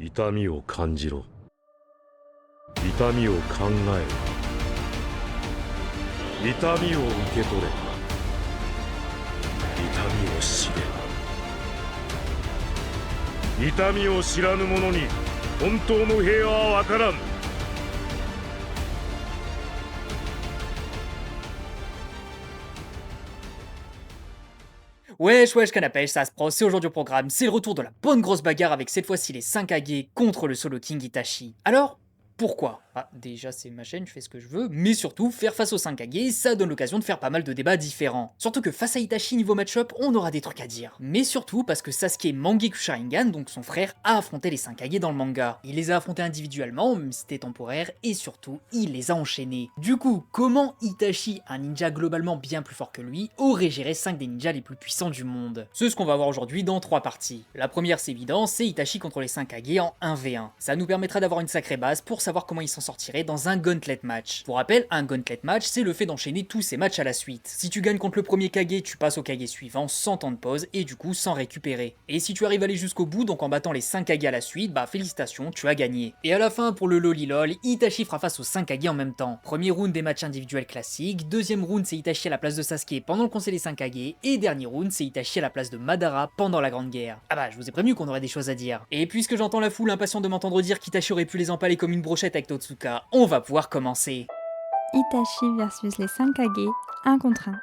痛みを感じろ。痛みを考えろ。痛みを受け取れ。痛みを知れ。痛みを知らぬ者に本当の平和は分からん。Wesh canapé, ça se pro, c'est aujourd'hui au programme, c'est le retour de la bonne grosse bagarre avec cette fois-ci les 5 Kage contre le solo King Itachi. Alors, pourquoi? Déjà c'est ma chaîne, je fais ce que je veux, mais surtout, faire face aux 5 Kage, ça donne l'occasion de faire pas mal de débats différents. Surtout que face à Itachi niveau match-up, on aura des trucs à dire. Mais surtout parce que Sasuke Mangekyou Sharingan, donc son frère, a affronté les 5 Kage dans le manga. Il les a affrontés individuellement, même si c'était temporaire, et surtout, il les a enchaînés. Du coup, comment Itachi, un ninja globalement bien plus fort que lui, aurait géré 5 des ninjas les plus puissants du monde? C'est ce qu'on va voir aujourd'hui dans 3 parties. La première, c'est évident, c'est Itachi contre les 5 Kage en 1v1. Ça nous permettra d'avoir une sacrée base pour savoir comment il s'en sortirait dans un gauntlet match. Pour rappel, un gauntlet match, c'est le fait d'enchaîner tous ces matchs à la suite. Si tu gagnes contre le premier Kage, tu passes au Kage suivant sans temps de pause et du coup sans récupérer. Et si tu arrives à aller jusqu'au bout, donc en battant les 5 Kage à la suite, bah félicitations, tu as gagné. Et à la fin, pour le lolilol, Itachi fera face aux 5 Kage en même temps. Premier round des matchs individuels classiques, deuxième round c'est Itachi à la place de Sasuke pendant le conseil des 5 Kage, et dernier round c'est Itachi à la place de Madara pendant la Grande Guerre. Ah bah je vous ai prévenu qu'on aurait des choses à dire. Et puisque j'entends la foule impatient de m'entendre dire qu'Itachi aurait pu les empaler comme une brochette avec Totsuka, on va pouvoir commencer. Itachi versus les 5 Kage, 1 contre 1.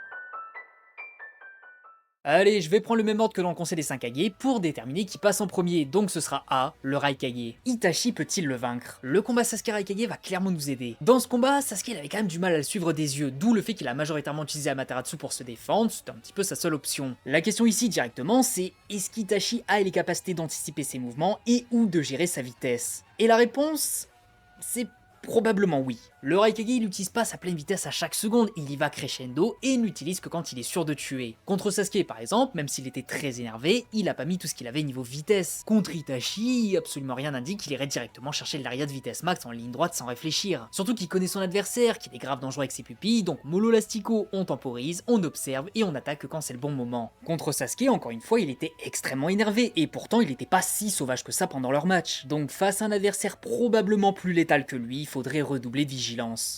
Allez, je vais prendre le même ordre que dans le conseil des 5 Kage pour déterminer qui passe en premier, donc ce sera A, le Raikage. Itachi peut-il le vaincre? Le combat Sasuke-Raikage va clairement nous aider. Dans ce combat, Sasuke il avait quand même du mal à le suivre des yeux, d'où le fait qu'il a majoritairement utilisé Amaterasu pour se défendre, c'était un petit peu sa seule option. La question ici directement c'est, est-ce qu'Itachi a les capacités d'anticiper ses mouvements et ou de gérer sa vitesse? Et la réponse, c'est probablement oui. Le Raikage il n'utilise pas sa pleine vitesse à chaque seconde, il y va crescendo et n'utilise que quand il est sûr de tuer. Contre Sasuke par exemple, même s'il était très énervé, il a pas mis tout ce qu'il avait niveau vitesse. Contre Itachi, absolument rien n'indique qu'il irait directement chercher le lariat de vitesse max en ligne droite sans réfléchir. Surtout qu'il connaît son adversaire, qu'il est grave dangereux avec ses pupilles, donc mollo lastico, on temporise, on observe et on attaque quand c'est le bon moment. Contre Sasuke, encore une fois, il était extrêmement énervé et pourtant il n'était pas si sauvage que ça pendant leur match. Donc face à un adversaire probablement plus létal que lui, il faudrait redoubler de vigilance.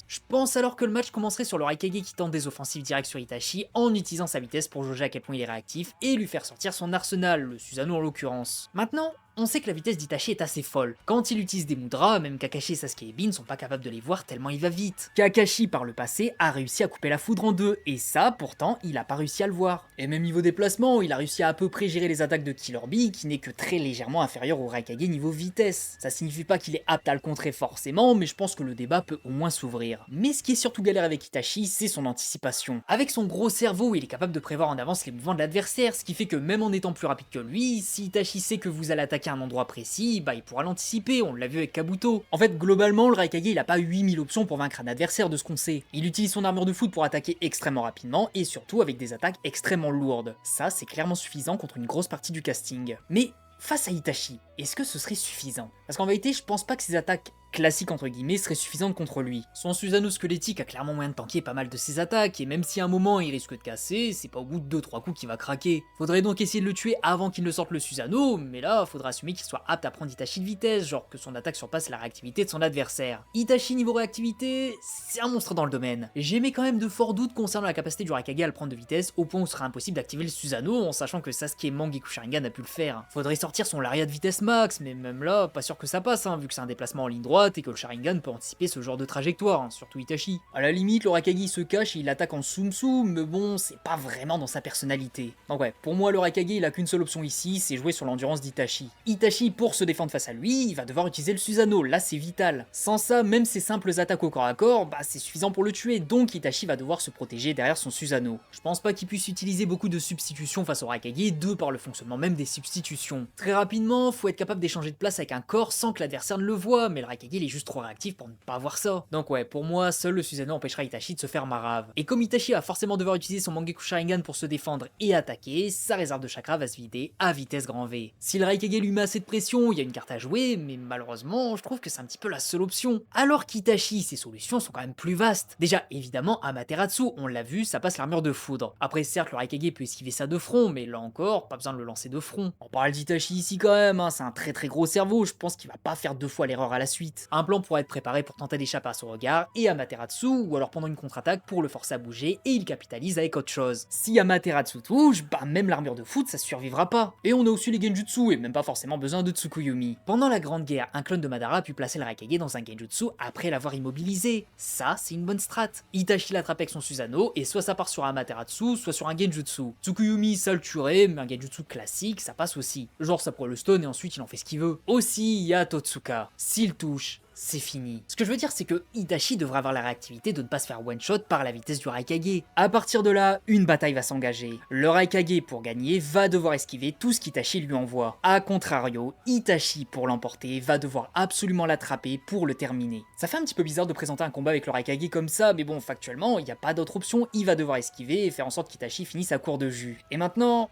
Je pense alors que le match commencerait sur le Raikage qui tente des offensives directes sur Itachi en utilisant sa vitesse pour jauger à quel point il est réactif et lui faire sortir son arsenal, le Susanoo en l'occurrence. Maintenant, on sait que la vitesse d'Itachi est assez folle. Quand il utilise des mudras, même Kakashi, Sasuke et Bin sont pas capables de les voir tellement il va vite. Kakashi, par le passé, a réussi à couper la foudre en deux, et ça, pourtant, il a pas réussi à le voir. Et même niveau déplacement, il a réussi à peu près gérer les attaques de Killer Bee, qui n'est que très légèrement inférieur au Raikage niveau vitesse. Ça signifie pas qu'il est apte à le contrer forcément, mais je pense que le débat peut au moins s'ouvrir. Mais ce qui est surtout galère avec Itachi, c'est son anticipation. Avec son gros cerveau, il est capable de prévoir en avance les mouvements de l'adversaire, ce qui fait que même en étant plus rapide que lui, si Itachi sait que vous allez attaquer un endroit précis, bah il pourra l'anticiper, on l'a vu avec Kabuto. En fait, globalement, le Raikage il a pas 8000 options pour vaincre un adversaire de ce qu'on sait. Il utilise son armure de foot pour attaquer extrêmement rapidement et surtout avec des attaques extrêmement lourdes. Ça, c'est clairement suffisant contre une grosse partie du casting. Mais face à Itachi, est-ce que ce serait suffisant? Parce qu'en vérité, je pense pas que ses attaques classique entre guillemets serait suffisante contre lui. Son Susanoo squelettique a clairement moyen de tanker pas mal de ses attaques, et même si à un moment il risque de casser, c'est pas au bout de 2-3 coups qu'il va craquer. Faudrait donc essayer de le tuer avant qu'il ne sorte le Susanoo, mais là faudra assumer qu'il soit apte à prendre Itachi de vitesse, genre que son attaque surpasse la réactivité de son adversaire. Itachi niveau réactivité, c'est un monstre dans le domaine. J'émets quand même de forts doutes concernant la capacité du Raikage à le prendre de vitesse, au point où il sera impossible d'activer le Susanoo en sachant que Sasuke Mangekyou Sharingan a pu le faire. Faudrait sortir son lariat de vitesse max, mais même là, pas sûr que ça passe, vu que c'est un déplacement en ligne droite et que le Sharingan peut anticiper ce genre de trajectoire, surtout Itachi. À la limite, le Raikage se cache et il attaque en Tsum Tsum, mais bon, c'est pas vraiment dans sa personnalité. Donc ouais, pour moi, le Raikage, il a qu'une seule option ici, c'est jouer sur l'endurance d'Itachi. Itachi, pour se défendre face à lui, il va devoir utiliser le Susanoo, là c'est vital. Sans ça, même ses simples attaques au corps à corps, bah c'est suffisant pour le tuer, donc Itachi va devoir se protéger derrière son Susanoo. Je pense pas qu'il puisse utiliser beaucoup de substitutions face au Raikage, de par le fonctionnement même des substitutions. Très rapidement, faut être capable d'échanger de place avec un corps sans que l'adversaire ne le voie, mais le Raikage Raikage il est juste trop réactif pour ne pas voir ça. Donc ouais, pour moi, seul le Susanoo empêchera Itachi de se faire marave. Et comme Itachi va forcément devoir utiliser son Mangekyou Sharingan pour se défendre et attaquer, sa réserve de chakra va se vider à vitesse grand V. Si le Raikage lui met assez de pression, il y a une carte à jouer, mais malheureusement, je trouve que c'est un petit peu la seule option. Alors qu'Itachi, ses solutions sont quand même plus vastes. Déjà, évidemment, Amaterasu, on l'a vu, ça passe l'armure de foudre. Après, certes, le Raikage peut esquiver ça de front, mais là encore, pas besoin de le lancer de front. On parle d'Itachi ici quand même, hein, c'est un très gros cerveau, je pense qu'il va pas faire 2 fois l'erreur à la suite. Un plan pour être préparé pour tenter d'échapper à son regard, et Amaterasu, ou alors pendant une contre-attaque pour le forcer à bouger, et il capitalise avec autre chose. Si Amaterasu touche, bah même l'armure de foudre ça survivra pas. Et on a aussi les genjutsu, et même pas forcément besoin de Tsukuyomi. Pendant la Grande Guerre, un clone de Madara a pu placer le Raikage dans un genjutsu après l'avoir immobilisé. Ça, c'est une bonne strat. Itachi l'attrape avec son Susanoo, et soit ça part sur Amaterasu, soit sur un genjutsu. Tsukuyomi, ça le tuerait, mais un genjutsu classique, ça passe aussi. Genre ça pourrait le stun et ensuite il en fait ce qu'il veut. Aussi, il y a Totsuka. S'il touche, c'est fini. Ce que je veux dire, c'est que Itachi devrait avoir la réactivité de ne pas se faire one-shot par la vitesse du Raikage. À partir de là, une bataille va s'engager. Le Raikage, pour gagner, va devoir esquiver tout ce qu'Itachi lui envoie. A contrario, Itachi, pour l'emporter, va devoir absolument l'attraper pour le terminer. Ça fait un petit peu bizarre de présenter un combat avec le Raikage comme ça, mais bon, factuellement, il n'y a pas d'autre option, il va devoir esquiver et faire en sorte qu'Itachi finisse à court de jus. Et maintenant...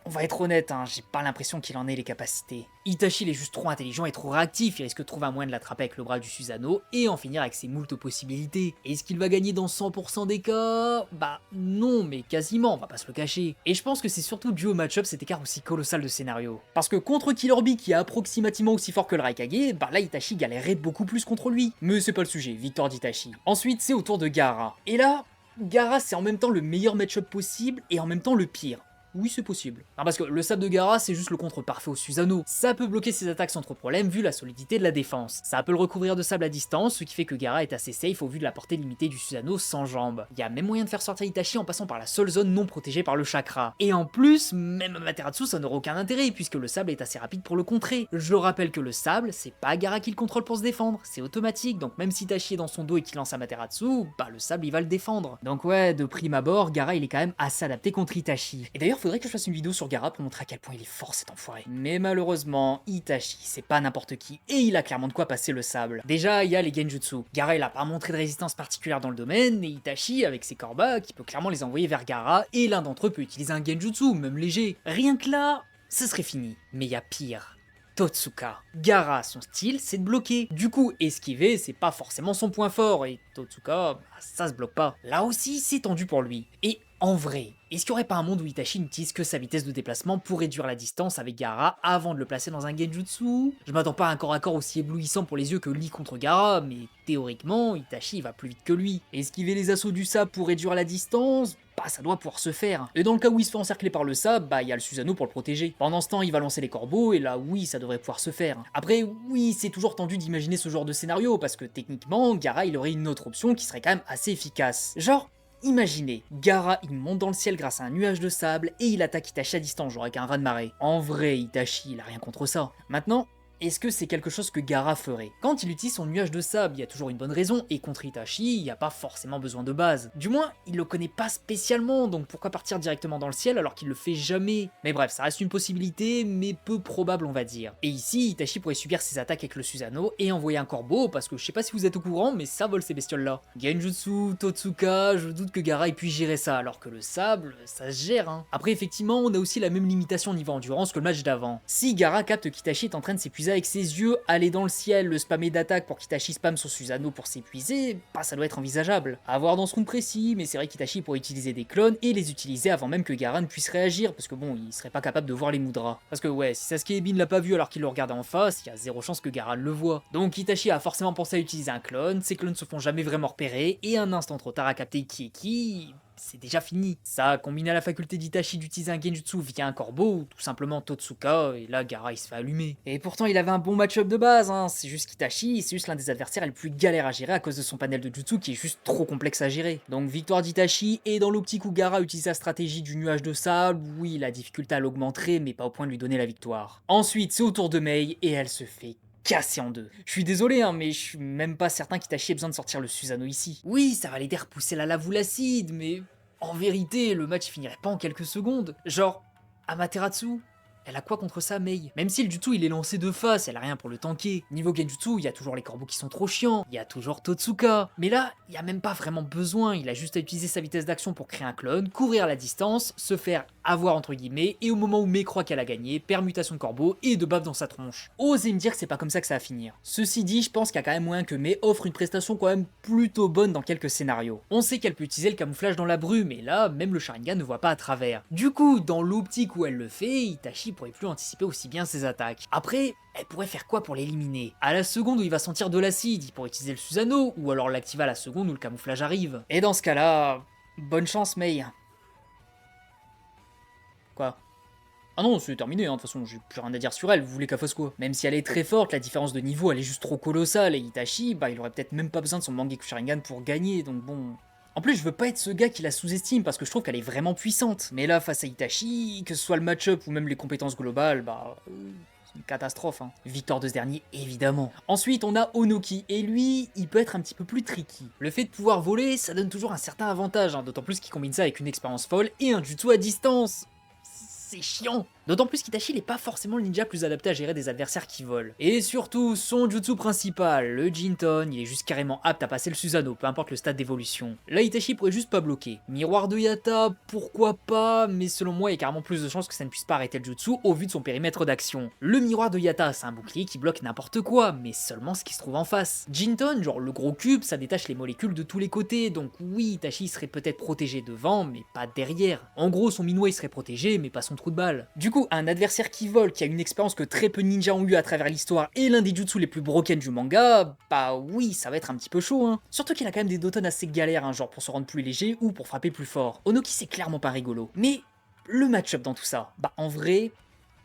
on va être honnête, hein, j'ai pas l'impression qu'il en ait les capacités. Itachi il est juste trop intelligent et trop réactif, il risque de trouver un moyen de l'attraper avec le bras du Susanoo et en finir avec ses moultes possibilités. Est-ce qu'il va gagner dans 100% des cas? Bah non, mais quasiment, on va pas se le cacher. Et je pense que c'est surtout dû au match-up cet écart aussi colossal de scénario. Parce que contre Killer Bee qui est approximativement aussi fort que le Raikage, bah là Itachi galérerait beaucoup plus contre lui. Mais c'est pas le sujet, victoire d'Itachi. Ensuite c'est au tour de Gaara. Et là, Gaara c'est en même temps le meilleur match-up possible et en même temps le pire. Oui, c'est possible. Non, parce que le sable de Gaara, c'est juste le contre parfait au Susanoo. Ça peut bloquer ses attaques sans trop problème vu la solidité de la défense. Ça peut le recouvrir de sable à distance, ce qui fait que Gaara est assez safe au vu de la portée limitée du Susanoo sans jambes. Il y a même moyen de faire sortir Itachi en passant par la seule zone non protégée par le chakra. Et en plus, même Amaterasu, ça n'aura aucun intérêt puisque le sable est assez rapide pour le contrer. Je rappelle que le sable, c'est pas Gaara qui le contrôle pour se défendre, c'est automatique, donc même si Itachi est dans son dos et qu'il lance Amaterasu, bah le sable il va le défendre. Donc ouais, de prime abord, Gaara il est quand même assez adapté contre Itachi. Et d'ailleurs, faudrait que je fasse une vidéo sur Gaara pour montrer à quel point il est fort cet enfoiré. Mais malheureusement, Itachi, c'est pas n'importe qui, et il a clairement de quoi passer le sable. Déjà, il y a les genjutsu. Gaara, il a pas montré de résistance particulière dans le domaine, et Itachi, avec ses korbas, qui peut clairement les envoyer vers Gaara, et l'un d'entre eux peut utiliser un genjutsu, même léger. Rien que là, ce serait fini. Mais il y a pire. Totsuka. Gaara, son style, c'est de bloquer. Du coup, esquiver, c'est pas forcément son point fort, et Totsuka, bah, ça se bloque pas. Là aussi, c'est tendu pour lui. Et en vrai, est-ce qu'il n'y aurait pas un monde où Itachi n'utilise que sa vitesse de déplacement pour réduire la distance avec Gaara avant de le placer dans un genjutsu? Je m'attends pas à un corps à corps aussi éblouissant pour les yeux que Lee contre Gaara, mais théoriquement, Itachi va plus vite que lui. Esquiver les assauts du sable pour réduire la distance, bah ça doit pouvoir se faire. Et dans le cas où il se fait encercler par le sable, bah il y a le Susanoo pour le protéger. Pendant ce temps, il va lancer les corbeaux, et là oui, ça devrait pouvoir se faire. Après, oui, c'est toujours tendu d'imaginer ce genre de scénario, parce que techniquement, Gaara il aurait une autre option qui serait quand même assez efficace. Genre, imaginez, Gaara il monte dans le ciel grâce à un nuage de sable et il attaque Itachi à distance, genre avec un raz-de-marée. En vrai, Itachi il a rien contre ça. Maintenant, est-ce que c'est quelque chose que Gaara ferait? Quand il utilise son nuage de sable, il y a toujours une bonne raison, et contre Itachi, il n'y a pas forcément besoin de base. Du moins, il le connaît pas spécialement, donc pourquoi partir directement dans le ciel alors qu'il le fait jamais? Mais bref, ça reste une possibilité, mais peu probable on va dire. Et ici, Itachi pourrait subir ses attaques avec le Susanoo et envoyer un corbeau, parce que je sais pas si vous êtes au courant, mais ça vole ces bestioles là. Genjutsu, Totsuka, je doute que Gaara ait pu gérer ça, alors que le sable, ça se gère hein. Après effectivement, on a aussi la même limitation niveau endurance que le match d'avant. Si Gaara capte qu'Itachi est en train de s'épuiser avec ses yeux, aller dans le ciel, le spammer d'attaque pour qu'Itachi spamme son Susanoo pour s'épuiser, bah ça doit être envisageable. À voir dans ce round précis, mais c'est vrai qu'Itachi pourrait utiliser des clones et les utiliser avant même que Gaara ne puisse réagir, parce que bon, il serait pas capable de voir les mudras. Parce que ouais, si Sasuke Ebin l'a pas vu alors qu'il le regardait en face, il y a zéro chance que Gaara le voit. Donc Itachi a forcément pensé à utiliser un clone, ces clones se font jamais vraiment repérer, et un instant trop tard à capter qui est qui... c'est déjà fini. Ça, combiné à la faculté d'Itachi d'utiliser un genjutsu via un corbeau, ou tout simplement Totsuka, et là Gaara il se fait allumer. Et pourtant il avait un bon match-up de base, hein. C'est juste qu'Itachi, c'est juste l'un des adversaires les plus galères à gérer à cause de son panel de jutsu qui est juste trop complexe à gérer. Donc victoire d'Itachi, et dans l'optique où Gaara utilise sa stratégie du nuage de sable, oui la difficulté elle augmenterait, mais pas au point de lui donner la victoire. Ensuite c'est au tour de Mei, et elle se fait cassé en deux. Je suis désolé, hein, mais je suis même pas certain qu'Itachi ait besoin de sortir le Susanoo ici. Oui, ça va l'aider à repousser la lave ou l'acide, mais en vérité, le match finirait pas en quelques secondes. Genre, Amaterasu, Elle a quoi contre ça, Mei? Même si le jutsu il est lancé de face, elle a rien pour le tanker. Niveau genjutsu, il y a toujours les corbeaux qui sont trop chiants, il y a toujours Totsuka. Mais là, il y a même pas vraiment besoin, il a juste à utiliser sa vitesse d'action pour créer un clone, courir à la distance, se faire avoir entre guillemets, et au moment où Mei croit qu'elle a gagné, permutation de corbeau et de baffe dans sa tronche. Osez me dire que c'est pas comme ça que ça va finir. Ceci dit, je pense qu'il y a quand même moyen que Mei offre une prestation quand même plutôt bonne dans quelques scénarios. On sait qu'elle peut utiliser le camouflage dans la brume, et là, même le Sharingan ne voit pas à travers. Du coup, dans l'optique où elle le fait, Itachi pourrait plus anticiper aussi bien ses attaques. Après, elle pourrait faire quoi pour l'éliminer? À la seconde où il va sentir de l'acide, il pourrait utiliser le Susanoo, ou alors l'activer à la seconde où le camouflage arrive. Et dans ce cas-là, bonne chance Mei. Quoi? Ah non, c'est terminé, de toute façon, j'ai plus rien à dire sur elle, vous voulez qu'elle fasse quoi? Même si elle est très forte, la différence de niveau elle est juste trop colossale, et Itachi, bah il aurait peut-être même pas besoin de son Mangekyou Sharingan pour gagner, donc bon... En plus, je veux pas être ce gars qui la sous-estime parce que je trouve qu'elle est vraiment puissante. Mais là, face à Itachi, que ce soit le match-up ou même les compétences globales, bah... c'est une catastrophe, hein. Victoire de ce dernier, évidemment. Ensuite, on a Onoki, et lui, il peut être un petit peu plus tricky. Le fait de pouvoir voler, ça donne toujours un certain avantage, hein, d'autant plus qu'il combine ça avec une expérience folle et un jutsu à distance. C'est chiant. D'autant plus qu'Itachi n'est pas forcément le ninja plus adapté à gérer des adversaires qui volent. Et surtout, son jutsu principal, le Jinton, il est juste carrément apte à passer le Susanoo, peu importe le stade d'évolution. Là, Itachi pourrait juste pas bloquer. Miroir de Yata, pourquoi pas, mais selon moi, il y a carrément plus de chances que ça ne puisse pas arrêter le jutsu au vu de son périmètre d'action. Le miroir de Yata, c'est un bouclier qui bloque n'importe quoi, mais seulement ce qui se trouve en face. Jinton, genre le gros cube, ça détache les molécules de tous les côtés, donc oui, Itachi serait peut-être protégé devant, mais pas derrière. En gros, son Minway serait protégé, mais pas son trou de balle. Du coup, un adversaire qui vole, qui a une expérience que très peu de ninjas ont eu à travers l'histoire, et l'un des jutsus les plus broken du manga, bah oui, ça va être un petit peu chaud, hein. Surtout qu'il a quand même des doton assez galères, hein, genre pour se rendre plus léger ou pour frapper plus fort. Onoki, c'est clairement pas rigolo. Mais le match-up dans tout ça, bah en vrai...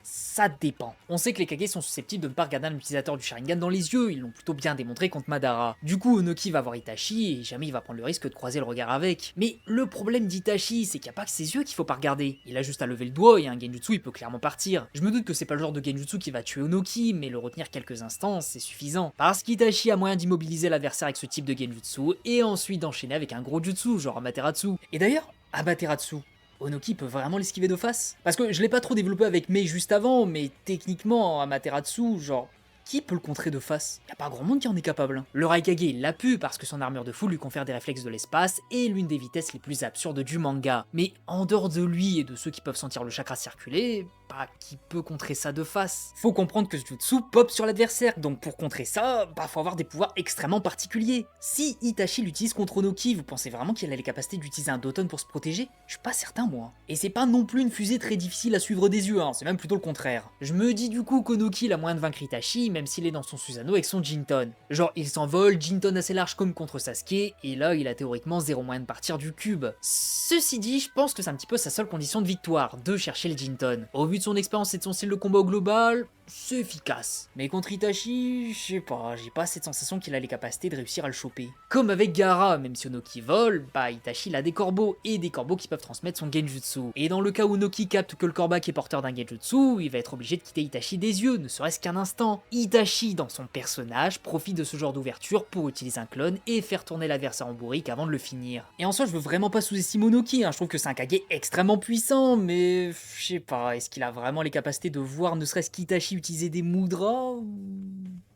ça dépend. On sait que les Kage sont susceptibles de ne pas regarder un utilisateur du Sharingan dans les yeux, ils l'ont plutôt bien démontré contre Madara. Du coup, Onoki va voir Itachi et jamais il va prendre le risque de croiser le regard avec. Mais le problème d'Itachi, c'est qu'il n'y a pas que ses yeux qu'il faut pas regarder. Il a juste à lever le doigt et un genjutsu il peut clairement partir. Je me doute que c'est pas le genre de genjutsu qui va tuer Onoki, mais le retenir quelques instants, c'est suffisant. Parce qu'Itachi a moyen d'immobiliser l'adversaire avec ce type de genjutsu et ensuite d'enchaîner avec un gros jutsu, genre Amaterasu. Et d'ailleurs, Amaterasu, Onoki peut vraiment l'esquiver de face? Parce que je l'ai pas trop développé avec Mei juste avant, mais techniquement, Amaterasu, genre... qui peut le contrer de face? Y a pas grand monde qui en est capable. Le Raikage il l'a pu parce que son armure de fou lui confère des réflexes de l'espace et l'une des vitesses les plus absurdes du manga. Mais en dehors de lui et de ceux qui peuvent sentir le chakra circuler, bah qui peut contrer ça de face? Faut comprendre que ce jutsu pop sur l'adversaire, donc pour contrer ça, bah faut avoir des pouvoirs extrêmement particuliers. Si Itachi l'utilise contre Onoki, vous pensez vraiment qu'il a les capacités d'utiliser un Doton pour se protéger? Je suis pas certain moi. Et c'est pas non plus une fusée très difficile à suivre des yeux, hein, c'est même plutôt le contraire. Je me dis du coup qu'Onoki a moyen de vaincre Itachi, même s'il est dans son Susanoo avec son Jinton. Genre il s'envole, Jinton assez large comme contre Sasuke, et là il a théoriquement zéro moyen de partir du cube. Ceci dit, je pense que c'est un petit peu sa seule condition de victoire, de chercher le Jinton. Au vu de son expérience et de son style de combat au global, c'est efficace. Mais contre Itachi, je sais pas, j'ai pas cette sensation qu'il a les capacités de réussir à le choper. Comme avec Gaara, même si Onoki vole, bah Itachi il a des corbeaux, et des corbeaux qui peuvent transmettre son genjutsu. Et dans le cas où Onoki capte que le Korback est porteur d'un genjutsu, il va être obligé de quitter Itachi des yeux, ne serait-ce qu'un instant. Itachi, dans son personnage, profite de ce genre d'ouverture pour utiliser un clone et faire tourner l'adversaire en bourrique avant de le finir. Et en soi, je veux vraiment pas sous-estimer Onoki, hein, je trouve que c'est un Kage extrêmement puissant, mais je sais pas, est-ce qu'il a vraiment les capacités de voir ne serait-ce qu'Itachi utiliser des mudras?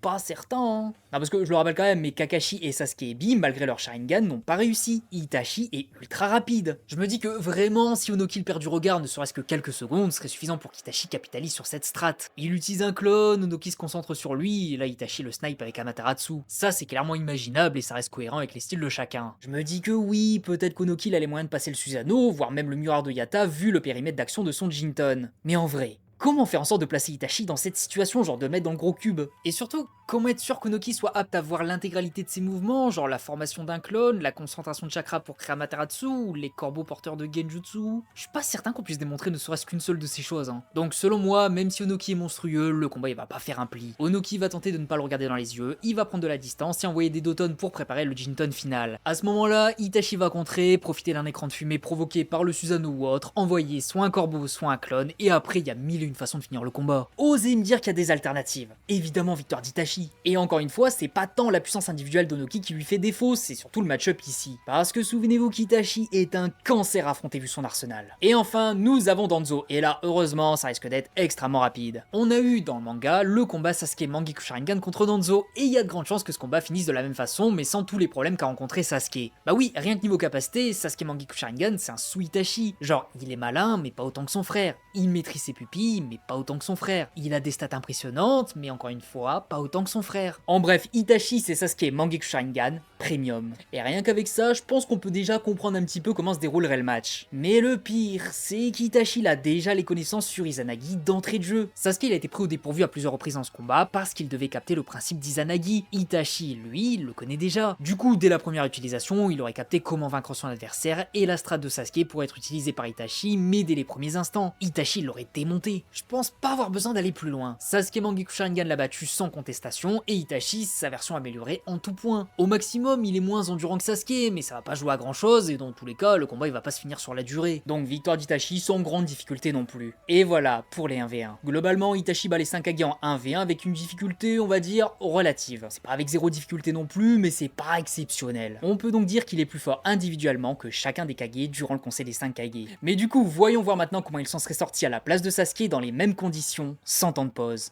Pas certain, hein. Non, parce que je le rappelle quand même, mais Kakashi et Sasuke et Bim, malgré leur Sharingan, n'ont pas réussi. Itachi est ultra rapide. Je me dis que vraiment, si Onoki le perd du regard, ne serait-ce que quelques secondes, serait suffisant pour qu'Itachi capitalise sur cette strat. Il utilise un clone, Onoki se concentre sur lui, et là Itachi le snipe avec Amaterasu. Ça, c'est clairement imaginable et ça reste cohérent avec les styles de chacun. Je me dis que oui, peut-être qu'Onoki a les moyens de passer le Susanoo, voire même le miroir de Yata, vu le périmètre d'action de son Jinton. Mais en vrai, comment faire en sorte de placer Itachi dans cette situation, genre de le mettre dans le gros cube? Et surtout, comment être sûr qu'Onoki soit apte à voir l'intégralité de ses mouvements, genre la formation d'un clone, la concentration de chakra pour créer Amaterasu, ou les corbeaux porteurs de genjutsu? Je suis pas certain qu'on puisse démontrer ne serait-ce qu'une seule de ces choses, hein. Donc selon moi, même si Onoki est monstrueux, le combat il va pas faire un pli. Onoki va tenter de ne pas le regarder dans les yeux, il va prendre de la distance et envoyer des Doton pour préparer le Jinton final. À ce moment-là, Itachi va contrer, profiter d'un écran de fumée provoqué par le Susanoo ou autre, envoyer soit un corbeau, soit un clone, et après il y a mille et une façon de finir le combat. Osez me dire qu'il y a des alternatives. Évidemment victoire d'Itachi. Et encore une fois, c'est pas tant la puissance individuelle d'Onoki qui lui fait défaut, c'est surtout le match-up ici. Parce que souvenez-vous qu'Itachi est un cancer à affronter vu son arsenal. Et enfin, nous avons Danzo, et là, heureusement, ça risque d'être extrêmement rapide. On a eu dans le manga le combat Sasuke Mangekyou Sharingan contre Danzo, et il y a de grandes chances que ce combat finisse de la même façon, mais sans tous les problèmes qu'a rencontré Sasuke. Bah oui, rien que niveau capacité, Sasuke Mangekyou Sharingan, c'est un sous-Itachi. Genre, il est malin, mais pas autant que son frère. Il maîtrise ses pupilles, mais pas autant que son frère. Il a des stats impressionnantes, mais encore une fois, pas autant que son frère. En bref, Itachi, c'est Sasuke Mangekyou Sharingan Premium. Et rien qu'avec ça, je pense qu'on peut déjà comprendre un petit peu comment se déroulerait le match. Mais le pire, c'est qu'Itachi a déjà les connaissances sur Izanagi d'entrée de jeu. Sasuke il a été pris au dépourvu à plusieurs reprises dans ce combat parce qu'il devait capter le principe d'Izanagi. Itachi, lui, il le connaît déjà. Du coup, dès la première utilisation, il aurait capté comment vaincre son adversaire et la strat de Sasuke pourrait être utilisée par Itachi, mais dès les premiers instants, Itachi l'aurait démonté. Je pense pas avoir besoin d'aller plus loin. Sasuke Mangekyou Sharingan l'a battu sans contestation et Itachi, sa version améliorée en tout point. Au maximum, il est moins endurant que Sasuke, mais ça va pas jouer à grand chose et dans tous les cas, le combat il va pas se finir sur la durée. Donc victoire d'Itachi sans grande difficulté non plus. Et voilà pour les 1v1. Globalement, Itachi bat les 5 Kage en 1v1 avec une difficulté, on va dire, relative. C'est pas avec zéro difficulté non plus, mais c'est pas exceptionnel. On peut donc dire qu'il est plus fort individuellement que chacun des Kage durant le conseil des 5 Kage. Mais du coup, voyons voir maintenant comment ils s'en seraient sortis à la place de Sasuke dans les mêmes conditions, sans temps de pause.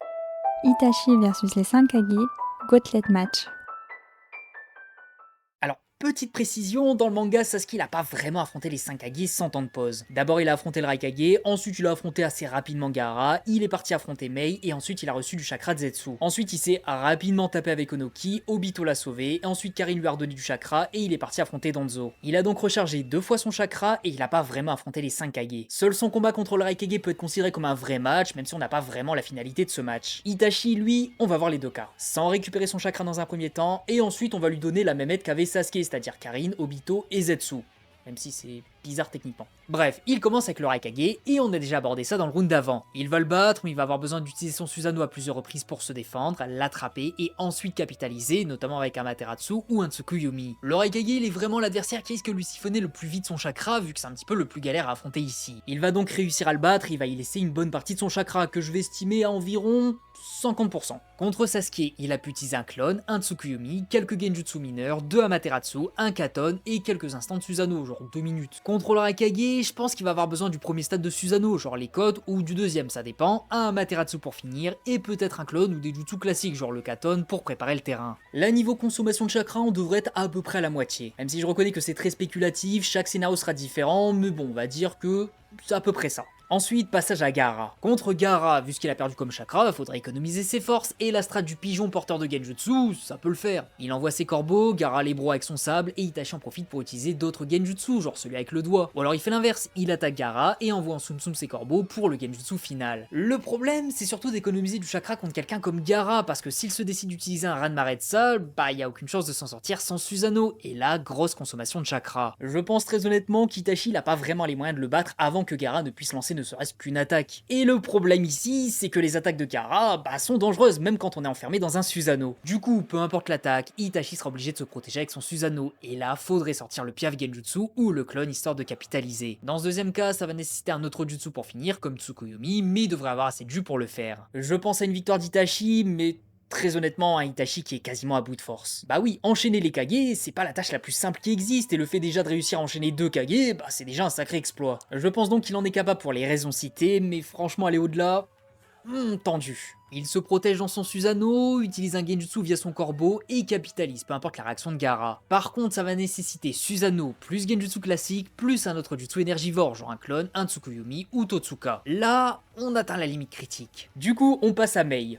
Itachi versus les 5 Kage, Gauntlet match. Petite précision, dans le manga, Sasuke il a pas vraiment affronté les 5 Kage sans temps de pause. D'abord il a affronté le Raikage, ensuite il a affronté assez rapidement Gaara, il est parti affronter Mei et ensuite il a reçu du chakra de Zetsu. Ensuite il s'est rapidement tapé avec Onoki, Obito l'a sauvé, et ensuite Karin lui a redonné du chakra et il est parti affronter Danzo. Il a donc rechargé 2 fois son chakra et il a pas vraiment affronté les 5 Kage. Seul son combat contre le Raikage peut être considéré comme un vrai match, même si on n'a pas vraiment la finalité de ce match. Itachi lui, on va voir les deux cas. Sans récupérer son chakra dans un premier temps, et ensuite on va lui donner la même aide qu'avait Sasuke, c'est-à-dire Karin, Obito et Zetsu. Même si c'est bizarre techniquement. Bref, il commence avec le Raikage, et on a déjà abordé ça dans le round d'avant. Il va le battre, mais il va avoir besoin d'utiliser son Susanoo à plusieurs reprises pour se défendre, l'attraper, et ensuite capitaliser, notamment avec un Amaterasu ou un Tsukuyomi. Le Raikage, il est vraiment l'adversaire qui risque de lui siphonner le plus vite son chakra, vu que c'est un petit peu le plus galère à affronter ici. Il va donc réussir à le battre, il va y laisser une bonne partie de son chakra, que je vais estimer à environ 50%. Contre Sasuke, il a pu utiliser un clone, un Tsukuyomi, quelques Genjutsu mineurs, 2 Amaterasu, un Katon et quelques instants de Susanoo, genre 2 minutes. Contre le Raikage, je pense qu'il va avoir besoin du premier stade de Susanoo, genre les codes, ou du deuxième, ça dépend, un Amaterasu pour finir, et peut-être un clone ou des jutsu classiques, genre le Katon, pour préparer le terrain. Là, niveau consommation de chakra, on devrait être à peu près à la moitié. Même si je reconnais que c'est très spéculatif, chaque scénario sera différent, mais bon, on va dire que c'est à peu près ça. Ensuite, passage à Gaara. Contre Gaara, vu ce qu'il a perdu comme chakra, faudrait économiser ses forces, et la strat du pigeon porteur de Genjutsu, ça peut le faire. Il envoie ses corbeaux, Gaara les broie avec son sable, et Itachi en profite pour utiliser d'autres Genjutsu, genre celui avec le doigt. Ou alors il fait l'inverse, il attaque Gaara, et envoie en Tsum Tsum ses corbeaux pour le Genjutsu final. Le problème, c'est surtout d'économiser du chakra contre quelqu'un comme Gaara, parce que s'il se décide d'utiliser un Ranma de ça, bah y a aucune chance de s'en sortir sans Susanoo, et là, grosse consommation de chakra. Je pense très honnêtement qu'Itachi n'a pas vraiment les moyens de le battre avant que Gaara ne puisse lancer ne serait-ce qu'une attaque. Et le problème ici, c'est que les attaques de Gaara sont dangereuses même quand on est enfermé dans un Susanoo. Du coup, peu importe l'attaque, Itachi sera obligé de se protéger avec son Susanoo, et là, faudrait sortir le Piaf Genjutsu ou le clone histoire de capitaliser. Dans ce deuxième cas, ça va nécessiter un autre jutsu pour finir, comme Tsukuyomi, mais il devrait avoir assez de jus pour le faire. Je pense à une victoire d'Itachi, mais très honnêtement, un Itachi qui est quasiment à bout de force. Bah oui, enchaîner les Kage, c'est pas la tâche la plus simple qui existe, et le fait déjà de réussir à enchaîner 2 Kage, c'est déjà un sacré exploit. Je pense donc qu'il en est capable pour les raisons citées, mais franchement aller au-delà, tendu. Il se protège dans son Susanoo, utilise un Genjutsu via son corbeau et capitalise, peu importe la réaction de Gaara. Par contre, ça va nécessiter Susanoo plus Genjutsu classique, plus un autre jutsu énergivore, genre un clone, un Tsukuyomi ou Totsuka. Là, on atteint la limite critique. Du coup, on passe à Mei.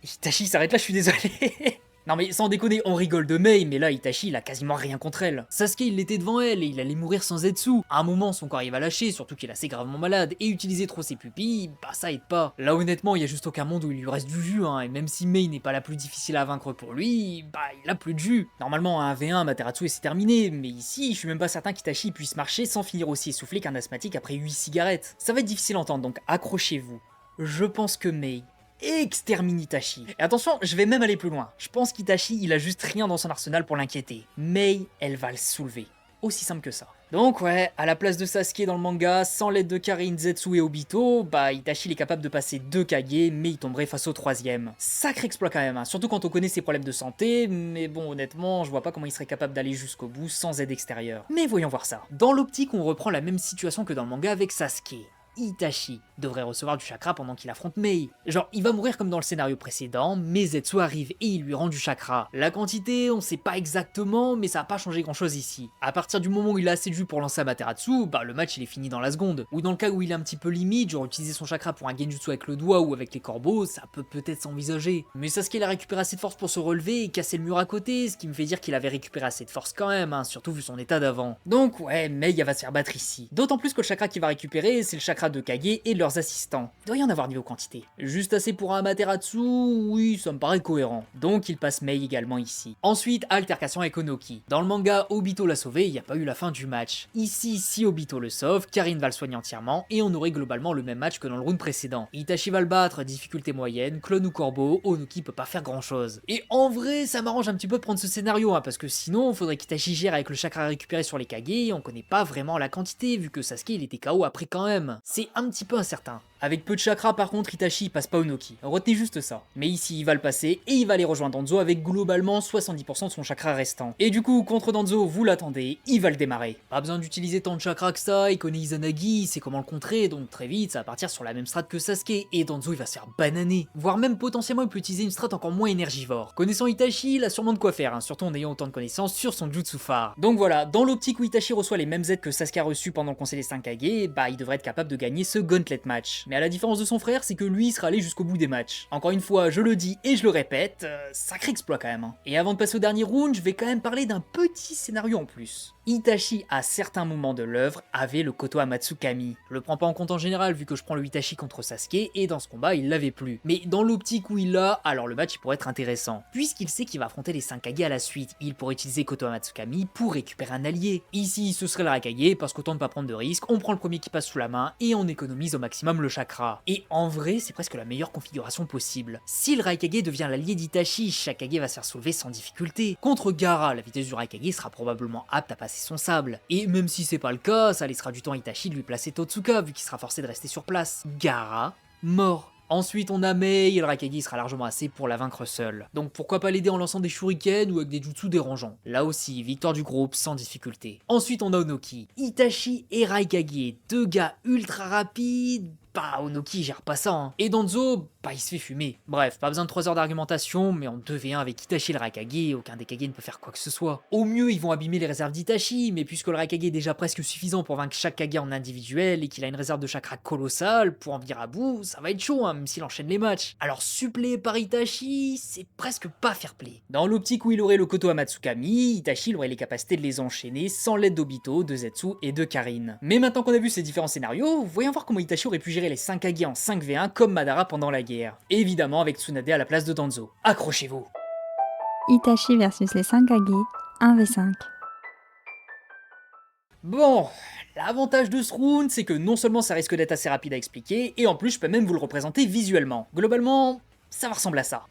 Itachi s'arrête là, je suis désolé. Non mais sans déconner, on rigole de Mei, mais là Itachi il a quasiment rien contre elle. Sasuke il était devant elle et il allait mourir sans Zetsu. À un moment son corps il va lâcher, surtout qu'il est assez gravement malade, et utiliser trop ses pupilles, ça aide pas. Là honnêtement il y a juste aucun monde où il lui reste du jus, et même si Mei n'est pas la plus difficile à vaincre pour lui, il a plus de jus. Normalement à 1v1 Amaterasu et c'est terminé, mais ici je suis même pas certain qu'Itachi puisse marcher sans finir aussi essoufflé qu'un asthmatique après 8 cigarettes. Ça va être difficile à entendre donc accrochez-vous. Je pense que Mei extermine Itachi. Et attention, je vais même aller plus loin. Je pense qu'Itachi, il a juste rien dans son arsenal pour l'inquiéter. Mei, elle va le soulever. Aussi simple que ça. Donc ouais, à la place de Sasuke dans le manga, sans l'aide de Karin, Zetsu et Obito, bah Itachi il est capable de passer 2 Kage, mais il tomberait face au 3ème. Sacré exploit quand même, hein, surtout quand on connaît ses problèmes de santé, mais bon honnêtement, je vois pas comment il serait capable d'aller jusqu'au bout sans aide extérieure. Mais voyons voir ça. Dans l'optique, on reprend la même situation que dans le manga avec Sasuke. Itachi devrait recevoir du chakra pendant qu'il affronte Mei. Genre, il va mourir comme dans le scénario précédent, mais Zetsu arrive et il lui rend du chakra. La quantité, on sait pas exactement, mais ça a pas changé grand chose ici. À partir du moment où il a assez de jus pour lancer Amaterasu, bah le match il est fini dans la seconde. Ou dans le cas où il est un petit peu limite, genre utiliser son chakra pour un genjutsu avec le doigt ou avec les corbeaux, ça peut peut-être s'envisager. Mais Sasuke il a récupéré assez de force pour se relever et casser le mur à côté, ce qui me fait dire qu'il avait récupéré assez de force quand même, hein, surtout vu son état d'avant. Donc ouais, Mei va se faire battre ici. D'autant plus que le chakra qu'il va récupérer, c'est le chakra de Kage et de leurs assistants. Il doit y en avoir niveau quantité. Juste assez pour un Amaterasu, oui, ça me paraît cohérent. Donc il passe Mei également ici. Ensuite, altercation avec Onoki. Dans le manga, Obito l'a sauvé, il n'y a pas eu la fin du match. Ici, si Obito le sauve, Karin va le soigner entièrement et on aurait globalement le même match que dans le round précédent. Itachi va le battre, difficulté moyenne, clone ou corbeau, Onoki peut pas faire grand chose. Et en vrai, ça m'arrange un petit peu de prendre ce scénario, hein, parce que sinon, faudrait qu'Itachi gère avec le chakra récupéré sur les Kage, on connaît pas vraiment la quantité, vu que Sasuke il était KO après quand même. C'est un petit peu incertain. Avec peu de chakra par contre, Itachi passe pas Onoki, retenez juste ça. Mais ici il va le passer et il va aller rejoindre Danzo avec globalement 70% de son chakra restant. Et du coup contre Danzo, vous l'attendez, il va le démarrer. Pas besoin d'utiliser tant de chakra que ça, il connaît Izanagi, il sait comment le contrer, donc très vite ça va partir sur la même strat que Sasuke et Danzo il va se faire bananer. Voire même potentiellement il peut utiliser une strat encore moins énergivore. Connaissant Itachi, il a sûrement de quoi faire, hein, surtout en ayant autant de connaissances sur son jutsu phare. Donc voilà, dans l'optique où Itachi reçoit les mêmes aides que Sasuke a reçu pendant le conseil des 5 Kage, bah il devrait être capable de gagner ce gauntlet match. Mais à la différence de son frère, c'est que lui il sera allé jusqu'au bout des matchs. Encore une fois, je le dis et je le répète, sacré exploit quand même. Hein. Et avant de passer au dernier round, je vais quand même parler d'un petit scénario en plus. Itachi, à certains moments de l'œuvre, avait le Koto Amatsukami. Je le prends pas en compte en général vu que je prends le Itachi contre Sasuke et dans ce combat il l'avait plus. Mais dans l'optique où il l'a, alors le match il pourrait être intéressant. Puisqu'il sait qu'il va affronter les 5 Kage à la suite, il pourrait utiliser Koto Amatsukami pour récupérer un allié. Ici ce serait le Raikage parce qu'autant ne pas prendre de risques, on prend le premier qui passe sous la main et on économise au maximum le chakra. Et en vrai c'est presque la meilleure configuration possible. Si le Raikage devient l'allié d'Itachi, chaque Kage va se faire soulever sans difficulté. Contre Gaara, la vitesse du Raikage sera probablement apte à passer son sable. Et même si c'est pas le cas, ça laissera du temps à Itachi de lui placer Totsuka vu qu'il sera forcé de rester sur place. Gaara, mort. Ensuite on a Mei et le Raikage sera largement assez pour la vaincre seul. Donc pourquoi pas l'aider en lançant des shurikens ou avec des jutsu dérangeants. Là aussi, victoire du groupe sans difficulté. Ensuite on a Onoki. Itachi et Raikage, deux gars ultra rapides. Bah, Onoki gère pas ça, hein. Et Danzo, bah il se fait fumer. Bref, pas besoin de 3 heures d'argumentation, mais en 2v1 avec Itachi et le Raikage, aucun des Kage ne peut faire quoi que ce soit. Au mieux, ils vont abîmer les réserves d'Itachi, mais puisque le Raikage est déjà presque suffisant pour vaincre chaque Kage en individuel et qu'il a une réserve de chakra colossale, pour en venir à bout, ça va être chaud, hein, même s'il enchaîne les matchs. Alors suppléer par Itachi, c'est presque pas fair play. Dans l'optique où il aurait le Koto Amatsukami, Itachi aurait les capacités de les enchaîner sans l'aide d'Obito, de Zetsu et de Karin. Mais maintenant qu'on a vu ces différents scénarios, voyons voir comment Itachi aurait pu gérer les 5 Kage en 5v1 comme Madara pendant la guerre. Évidemment avec Tsunade à la place de Danzo. Accrochez-vous. Itachi versus les 5 Kage, 1v5. Bon, l'avantage de ce round, c'est que non seulement ça risque d'être assez rapide à expliquer, et en plus je peux même vous le représenter visuellement. Globalement, ça va ressembler à ça.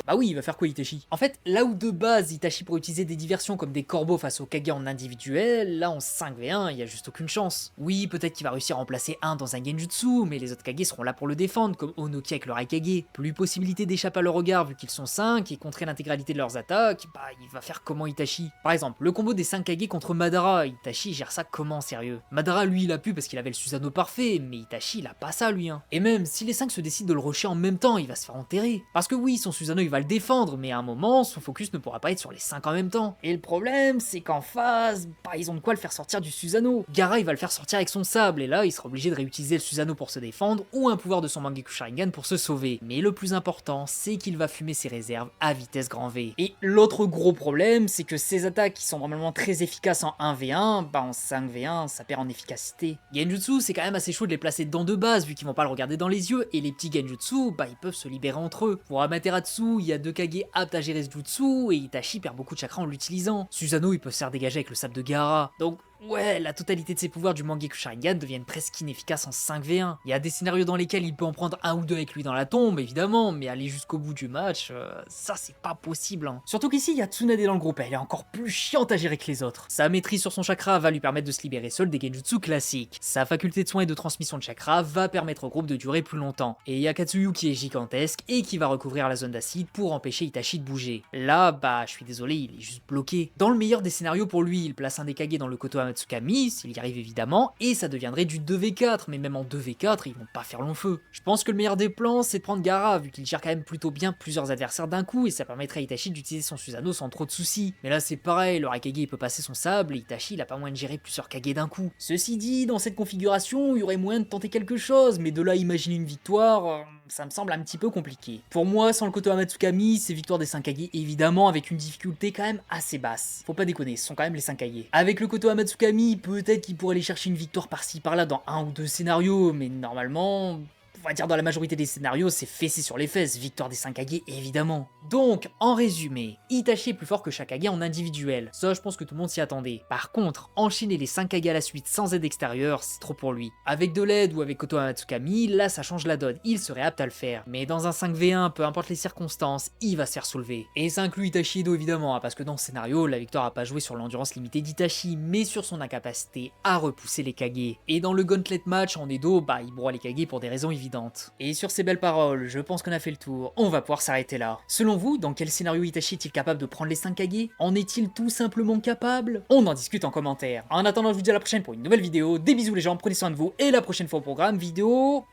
Bah oui, il va faire quoi Itachi? En fait, là où de base Itachi pourrait utiliser des diversions comme des corbeaux face aux Kage en individuel, là en 5v1, il y a juste aucune chance. Oui, peut-être qu'il va réussir à en placer un dans un genjutsu, mais les autres Kage seront là pour le défendre, comme Onoki avec le Raikage. Plus possibilité d'échapper à leur regard vu qu'ils sont 5 et contrer l'intégralité de leurs attaques, bah il va faire comment Itachi? Par exemple, le combo des 5 Kage contre Madara, Itachi gère ça comment sérieux? Madara lui il a pu parce qu'il avait le Susanoo parfait, mais Itachi il a pas ça lui hein. Et même si les 5 se décident de le rusher en même temps, il va se faire enterrer. Parce que oui, son Susanoo il va le défendre, mais à un moment, son focus ne pourra pas être sur les 5 en même temps. Et le problème, c'est qu'en face, bah ils ont de quoi le faire sortir du Susanoo. Gaara il va le faire sortir avec son sable, et là il sera obligé de réutiliser le Susanoo pour se défendre, ou un pouvoir de son Mangekyou Sharingan pour se sauver. Mais le plus important, c'est qu'il va fumer ses réserves à vitesse grand V. Et l'autre gros problème, c'est que ces attaques qui sont normalement très efficaces en 1v1, bah en 5v1, ça perd en efficacité. Genjutsu, c'est quand même assez chaud de les placer dedans de base, vu qu'ils vont pas le regarder dans les yeux, et les petits Genjutsu, bah ils peuvent se libérer entre eux. Pour Amaterasu, il y a 2 Kage aptes à gérer ce jutsu, et Itachi perd beaucoup de chakra en l'utilisant. Susanoo, il peut se faire dégager avec le sable de Gaara. Donc Ouais, la totalité de ses pouvoirs du Mangekyou Sharingan deviennent presque inefficaces en 5v1. Il y a des scénarios dans lesquels il peut en prendre un ou deux avec lui dans la tombe, évidemment, mais aller jusqu'au bout du match, ça c'est pas possible. Hein. Surtout qu'ici, il y a Tsunade dans le groupe, elle est encore plus chiante à gérer que les autres. Sa maîtrise sur son chakra va lui permettre de se libérer seul des genjutsu classiques. Sa faculté de soin et de transmission de chakra va permettre au groupe de durer plus longtemps. Et il y a Katsuyu qui est gigantesque et qui va recouvrir la zone d'acide pour empêcher Itachi de bouger. Là, bah, je suis désolé, il est juste bloqué. Dans le meilleur des scénarios pour lui, il place un des Kage dans le Koto Amatsukami, s'il y arrive évidemment, et ça deviendrait du 2v4, mais même en 2v4, ils vont pas faire long feu. Je pense que le meilleur des plans, c'est de prendre Gaara, vu qu'il gère quand même plutôt bien plusieurs adversaires d'un coup, et ça permettrait à Itachi d'utiliser son Susanoo sans trop de soucis. Mais là c'est pareil, le Raikage il peut passer son sable, et Itachi il a pas moyen de gérer plusieurs Kage d'un coup. Ceci dit, dans cette configuration, il y aurait moyen de tenter quelque chose, mais de là à imaginer une victoire, ça me semble un petit peu compliqué. Pour moi, sans le Koto Amatsukami, c'est victoire des 5 Kage, évidemment avec une difficulté quand même assez basse. Faut pas déconner, ce sont quand même les 5 Kage. Avec le Koto Amatsukami, peut-être qu'il pourrait aller chercher une victoire par-ci par-là dans un ou deux scénarios, mais normalement, on va dire dans la majorité des scénarios, c'est fessé sur les fesses, victoire des 5 Kage évidemment. Donc, en résumé, Itachi est plus fort que chaque Kage en individuel, ça je pense que tout le monde s'y attendait. Par contre, enchaîner les 5 Kage à la suite sans aide extérieure, c'est trop pour lui. Avec de l'aide ou avec Koto Amatsukami, là ça change la donne, il serait apte à le faire. Mais dans un 5v1, peu importe les circonstances, il va se faire soulever. Et ça inclut Itachi Edo évidemment, hein, parce que dans ce scénario, la victoire a pas joué sur l'endurance limitée d'Itachi, mais sur son incapacité à repousser les Kage. Et dans le Gauntlet match en Edo, bah il broie les Kage pour des raisons évidentes. Et sur ces belles paroles, je pense qu'on a fait le tour, on va pouvoir s'arrêter là. Selon vous, dans quel scénario Itachi est-il capable de prendre les 5 Kage? En est-il tout simplement capable? On en discute en commentaire. En attendant, je vous dis à la prochaine pour une nouvelle vidéo. Des bisous les gens, prenez soin de vous, et la prochaine fois au programme, vidéo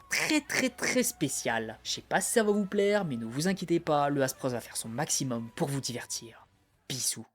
très spéciale. Je sais pas si ça va vous plaire, mais ne vous inquiétez pas, le Aspros va faire son maximum pour vous divertir. Bisous.